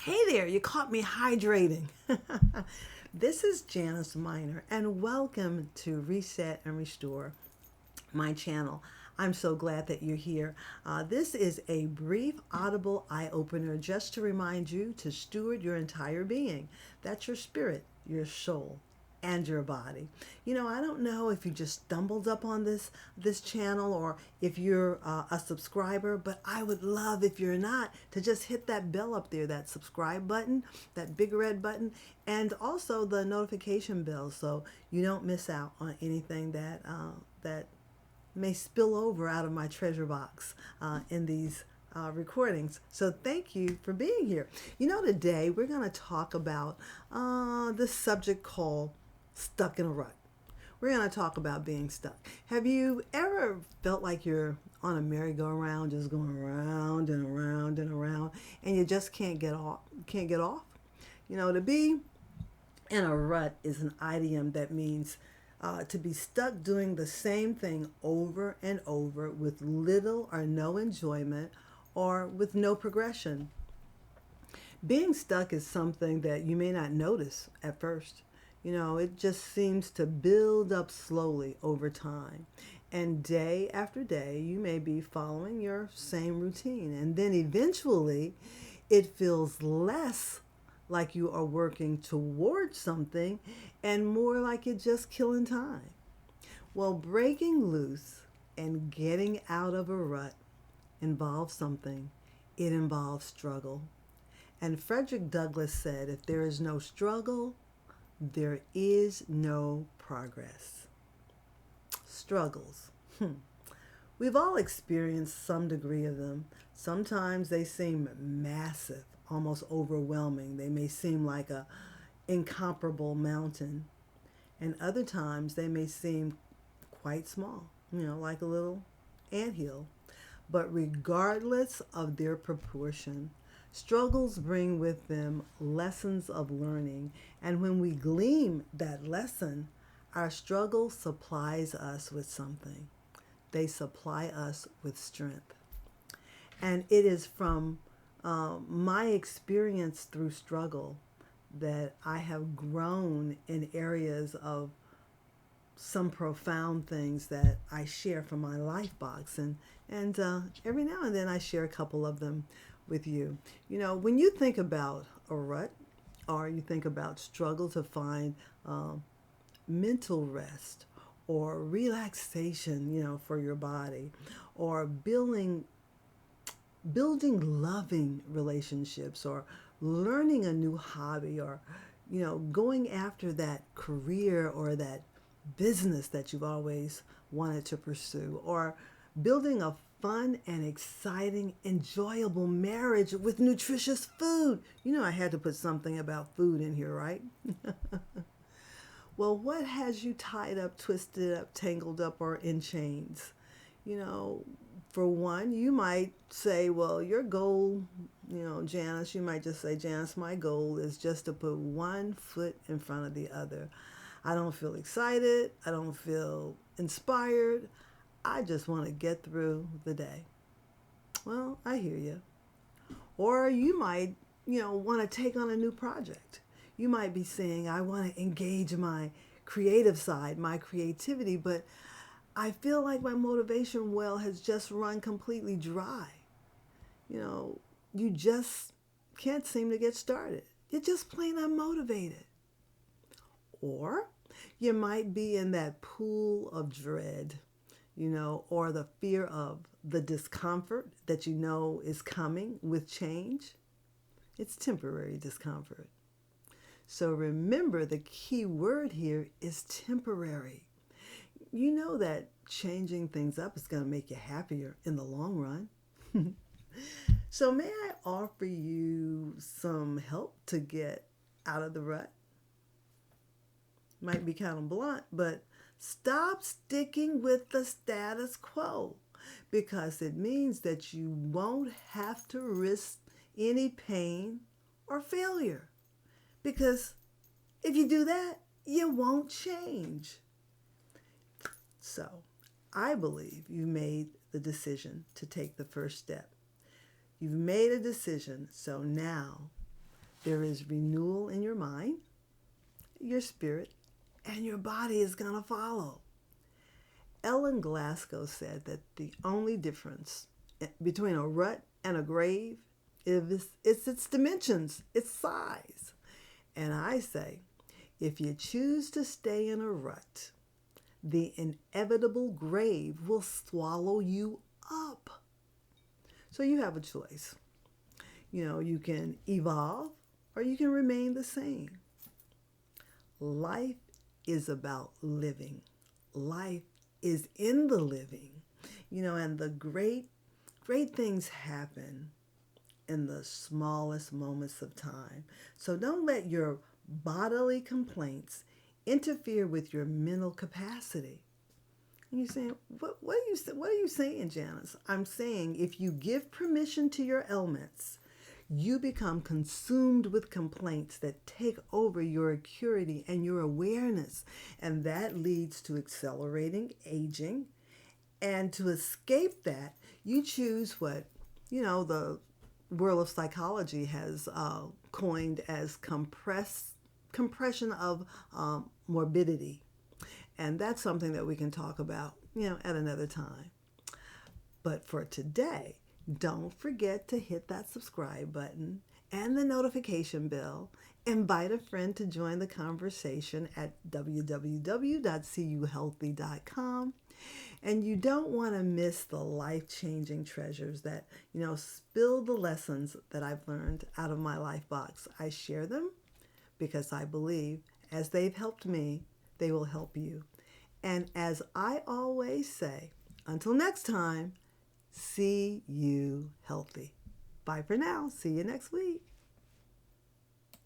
Hey there, you caught me hydrating. This is Janice Miner, and welcome to Reset and Restore, my channel. I'm so glad that you're here. This is a brief, audible eye opener just to remind you to steward your entire being. That's your spirit, your soul, and your body. I don't know if you just stumbled up on this channel or if you're a subscriber, but I would love, if you're not, to just hit that bell up there, that subscribe button, that big red button, and also the notification bell, so you don't miss out on anything that may spill over out of my treasure box in these recordings. So thank you for being here. Today we're going to talk about this subject called stuck in a rut. We're going to talk about being stuck. Have you ever felt like you're on a merry-go-round, just going around and around and around, and you just can't get off? To be in a rut is an idiom that means to be stuck doing the same thing over and over with little or no enjoyment or with no progression. Being stuck is something that you may not notice at first. It just seems to build up slowly over time. And day after day, you may be following your same routine. And then eventually, it feels less like you are working towards something and more like you're just killing time. Well, breaking loose and getting out of a rut involves something. It involves struggle. And Frederick Douglass said, if there is no struggle, there is no progress. Struggles. We've all experienced some degree of them. Sometimes they seem massive, almost overwhelming. They may seem like a incomparable mountain. And other times they may seem quite small, like a little anthill. But regardless of their proportion, struggles bring with them lessons of learning. And when we glean that lesson, our struggle supplies us with something. They supply us with strength. And it is from my experience through struggle that I have grown in areas of some profound things that I share from my life box. And every now and then I share a couple of them with you. When you think about a rut or you think about struggle to find mental rest or relaxation, for your body, or building loving relationships, or learning a new hobby, or going after that career or that business that you've always wanted to pursue, or building a fun and exciting, enjoyable marriage with nutritious food. I had to put something about food in here, right? Well, what has you tied up, twisted up, tangled up, or in chains? For one, you might say, well, your goal, Janice, you might just say, Janice, my goal is just to put one foot in front of the other. I don't feel excited. I don't feel inspired. I just want to get through the day. Well, I hear you. Or you might, want to take on a new project. You might be saying, I want to engage my creative side, my creativity, but I feel like my motivation well has just run completely dry. You just can't seem to get started. You're just plain unmotivated. Or you might be in that pool of dread, or the fear of the discomfort that is coming with change. It's temporary discomfort. So remember, the key word here is temporary. You know that changing things up is going to make you happier in the long run. So may I offer you some help to get out of the rut? Might be kind of blunt, but stop sticking with the status quo, because it means that you won't have to risk any pain or failure. Because if you do that, you won't change. So I believe you made the decision to take the first step. You've made a decision, so now There is renewal in your mind, your spirit, and your body is going to follow. Ellen Glasgow said that the only difference between a rut and a grave is its dimensions, its size. And I say, if you choose to stay in a rut, the inevitable grave will swallow you up. So you have a choice. You can evolve or you can remain the same. Life is about living. Life is in the living. And the great things happen in the smallest moments of time. So don't let your bodily complaints interfere with your mental capacity. And you're saying, what are you saying, Janice? I'm saying if you give permission to your ailments, you become consumed with complaints that take over your acuity and your awareness. And that leads to accelerating aging. And to escape that, you choose what, the world of psychology has coined as compression of morbidity. And that's something that we can talk about, at another time. But for today, don't forget to hit that subscribe button and the notification bell. Invite a friend to join the conversation at www.cuhealthy.com. And you don't want to miss the life-changing treasures that, spill the lessons that I've learned out of my life box. I share them because I believe as they've helped me, they will help you. And as I always say, until next time, see you healthy. Bye for now. See you next week.